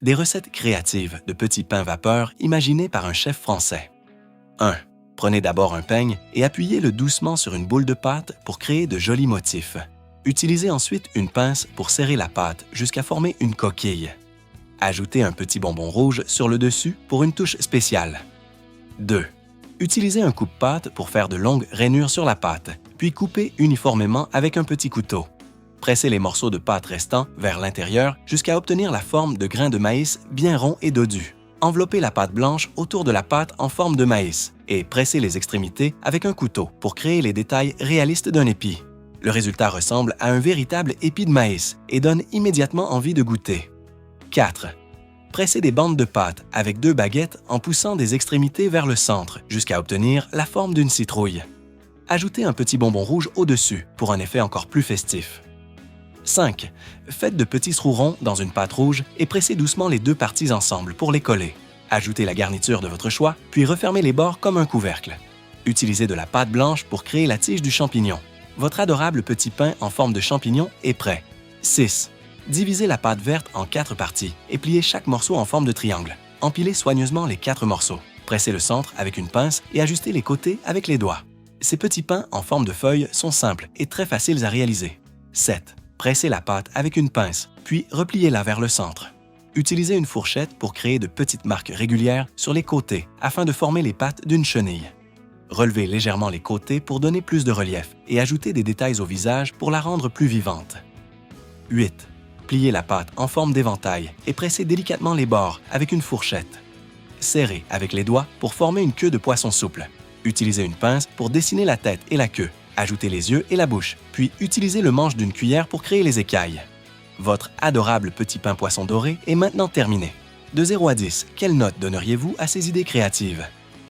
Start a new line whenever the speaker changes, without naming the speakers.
Des recettes créatives de petits pains vapeur imaginées par un chef français. 1. Prenez d'abord un peigne et appuyez-le doucement sur une boule de pâte pour créer de jolis motifs. Utilisez ensuite une pince pour serrer la pâte jusqu'à former une coquille. Ajoutez un petit bonbon rouge sur le dessus pour une touche spéciale. 2. Utilisez un coupe-pâte pour faire de longues rainures sur la pâte, puis coupez uniformément avec un petit couteau. Pressez les morceaux de pâte restants vers l'intérieur jusqu'à obtenir la forme de grains de maïs bien ronds et dodus. Enveloppez la pâte blanche autour de la pâte en forme de maïs et pressez les extrémités avec un couteau pour créer les détails réalistes d'un épi. Le résultat ressemble à un véritable épi de maïs et donne immédiatement envie de goûter. 4. Pressez des bandes de pâte avec 2 baguettes en poussant des extrémités vers le centre jusqu'à obtenir la forme d'une citrouille. Ajoutez un petit bonbon rouge au-dessus pour un effet encore plus festif. 5. Faites de petits trous ronds dans une pâte rouge et pressez doucement les 2 parties ensemble pour les coller. Ajoutez la garniture de votre choix, puis refermez les bords comme un couvercle. Utilisez de la pâte blanche pour créer la tige du champignon. Votre adorable petit pain en forme de champignon est prêt. 6. Divisez la pâte verte en 4 parties et pliez chaque morceau en forme de triangle. Empilez soigneusement les 4 morceaux. Pressez le centre avec une pince et ajustez les côtés avec les doigts. Ces petits pains en forme de feuilles sont simples et très faciles à réaliser. 7. Pressez la pâte avec une pince, puis repliez-la vers le centre. Utilisez une fourchette pour créer de petites marques régulières sur les côtés afin de former les pattes d'une chenille. Relevez légèrement les côtés pour donner plus de relief et ajoutez des détails au visage pour la rendre plus vivante. 8. Pliez la pâte en forme d'éventail et pressez délicatement les bords avec une fourchette. Serrez avec les doigts pour former une queue de poisson souple. Utilisez une pince pour dessiner la tête et la queue. Ajoutez les yeux et la bouche, puis utilisez le manche d'une cuillère pour créer les écailles. Votre adorable petit pain poisson doré est maintenant terminé. De 0 à 10, quelle note donneriez-vous à ces idées créatives?